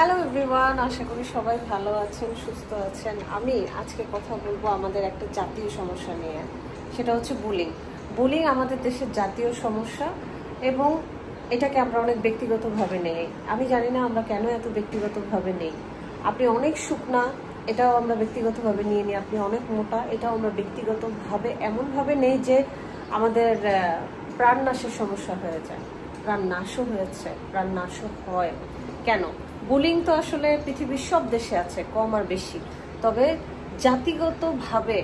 Hello everyone, আশা করি সবাই ভালো আছেন, সুস্থ আছেন। আমি আজকে কথা বলবো আমাদের একটা জাতীয় সমস্যা নিয়ে, সেটা হচ্ছে বুলিং। বুলিং আমাদের দেশের জাতীয় সমস্যা এবং এটাকে আমরা অনেক ব্যক্তিগতভাবে নেই। আমি জানি না আমরা কেন এত ব্যক্তিগতভাবে নেই। আপনি অনেক শুকনা, এটাও আমরা ব্যক্তিগতভাবে নিয়ে নিই। আপনি অনেক মোটা, এটাও আমরা ব্যক্তিগতভাবে এমনভাবে নেই যে আমাদের প্রাণনাশের সমস্যা হয়ে যায়। প্রাণনাশও হয়েছে, প্রাণনাশও হয়। কেন? বুলিং তো আসলে পৃথিবীর সব দেশে আছে, কম আর বেশি। তবে জাতিগতভাবে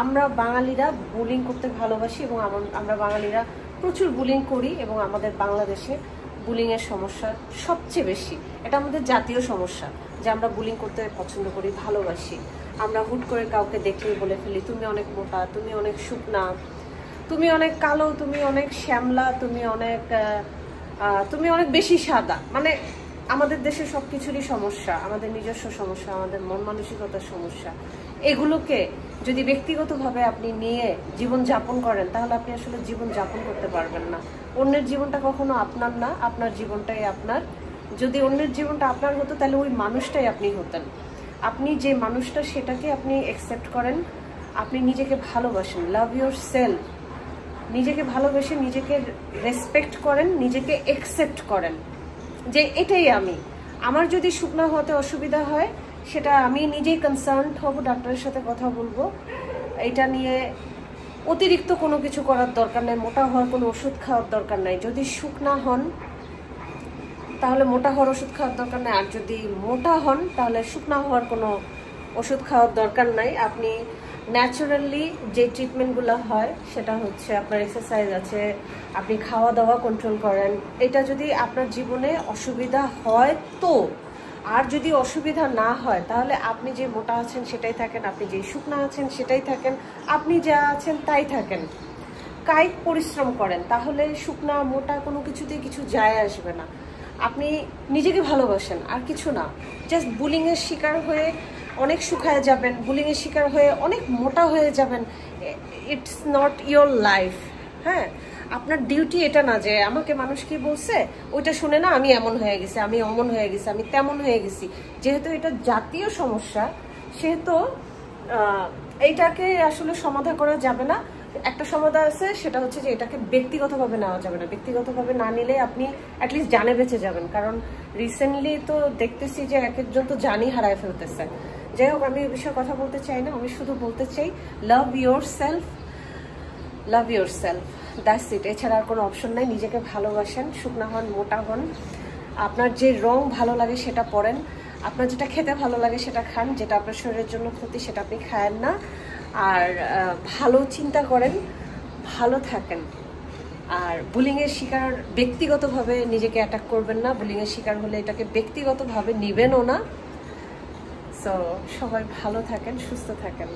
আমরা বাঙালিরা বুলিং করতে ভালোবাসি এবং আমরা বাঙালিরা প্রচুর বুলিং করি এবং আমাদের বাংলাদেশে বুলিংয়ের সমস্যা সবচেয়ে বেশি। এটা আমাদের জাতীয় সমস্যা যে আমরা বুলিং করতে পছন্দ করি, ভালোবাসি। আমরা হুট করে কাউকে দেখলেই বলে ফেলি, তুমি অনেক মোটা, তুমি অনেক শুকনা, তুমি অনেক কালো, তুমি অনেক শ্যামলা, তুমি অনেক বেশি সাদা। মানে আমাদের দেশে সবকিছুরই সমস্যা, আমাদের নিজস্ব সমস্যা, আমাদের মন মানসিকতার সমস্যা। এগুলোকে যদি ব্যক্তিগতভাবে আপনি নিয়ে জীবন যাপন করেন, তাহলে আপনি আসলে জীবন যাপন করতে পারবেন না। অন্যের জীবনটা কখনো আপনার না, আপনার জীবনটাই আপনার। যদি অন্যের জীবনটা আপনার হতো, তাহলে ওই মানুষটাই আপনি হতেন। আপনি যে মানুষটা, সেটাকে আপনি অ্যাকসেপ্ট করেন, আপনি নিজেকে ভালোবাসেন, লাভ ইয়োর সেলফ। নিজেকে ভালোবেসে নিজেকে রেসপেক্ট করেন, নিজেকে অ্যাকসেপ্ট করেন যে এটাই আমি। আমার যদি শুকনা হতে অসুবিধা হয়, সেটা আমি নিজেই কনসার্ন হব, ডাক্তারের সাথে কথা বলবো। এটা নিয়ে অতিরিক্ত কোনো কিছু করার দরকার নাই, মোটা হওয়ার কোনো ওষুধ খাওয়ার দরকার নাই। যদি শুকনা হন তাহলে মোটা হওয়ার ওষুধ খাওয়ার দরকার নাই, আর যদি মোটা হন তাহলে শুকনা হওয়ার কোনো ওষুধ খাওয়ার দরকার নাই। আপনি ন্যাচারালি যে ট্রিটমেন্টগুলো হয়, সেটা হচ্ছে আপনার এক্সারসাইজ আছে, আপনি খাওয়া দাওয়া কন্ট্রোল করেন। এটা যদি আপনার জীবনে অসুবিধা হয় তো, আর যদি অসুবিধা না হয় তাহলে আপনি যে মোটা আছেন সেটাই থাকেন, আপনি যে শুকনা আছেন সেটাই থাকেন, আপনি যা আছেন তাই থাকেন। কায়িক পরিশ্রম করেন, তাহলে শুকনা মোটা কোনো কিছুতেই কিছু যায় আসবে না। আপনি নিজেকে ভালোবাসেন, আর কিছু না। জাস্ট বুলিংয়ের শিকার হয়ে অনেক শুকায় যাবেন, বুলিংয়ের শিকার হয়ে অনেক মোটা হয়ে যাবেন, ইটস নট ইয়োর লাইফ। হ্যাঁ, আপনার ডিউটি এটা না যে আমাকে মানুষ কি বলছে ওইটা শুনে না আমি এমন হয়ে গেছি, আমি অমন হয়ে গেছি, আমি তেমন হয়ে গেছি। যেহেতু এটা জাতীয় সমস্যা, সেহেতু এইটাকে আসলে সমাধান করা যাবে না। একটা সমাধান আছে, সেটা হচ্ছে যে এটাকে ব্যক্তিগতভাবে নেওয়া যাবে না। ব্যক্তিগতভাবে না নিলে আপনি অ্যাটলিস্ট জানে বেঁচে যাবেন। কারণ রিসেন্টলি তো দেখতেছি যে এক একজন তো জানই হারায় ফেলতেছে। যাই হোক, আমি এই বিষয়ে কথা বলতে চাই না। আমি শুধু বলতে চাই, love your self, love your self, that's it. এছাড়া আর কোনো অপশন নাই। নিজেকে ভালোবাসেন, শুকনা হন, মোটা হন, আপনার যে রং ভালো লাগে সেটা পরেন, আপনার যেটা খেতে ভালো লাগে সেটা খান, যেটা আপনার শরীরের জন্য ক্ষতি সেটা আপনি খায়েন না। আর ভালো চিন্তা করেন, ভালো থাকেন। আর বুলিংয়ের শিকার ব্যক্তিগতভাবে নিজেকে অ্যাটাক করবেন না। বুলিংয়ের শিকার হলে এটাকে ব্যক্তিগতভাবে নিবেনও না। সো সবাই ভালো থাকেন, সুস্থ থাকেন।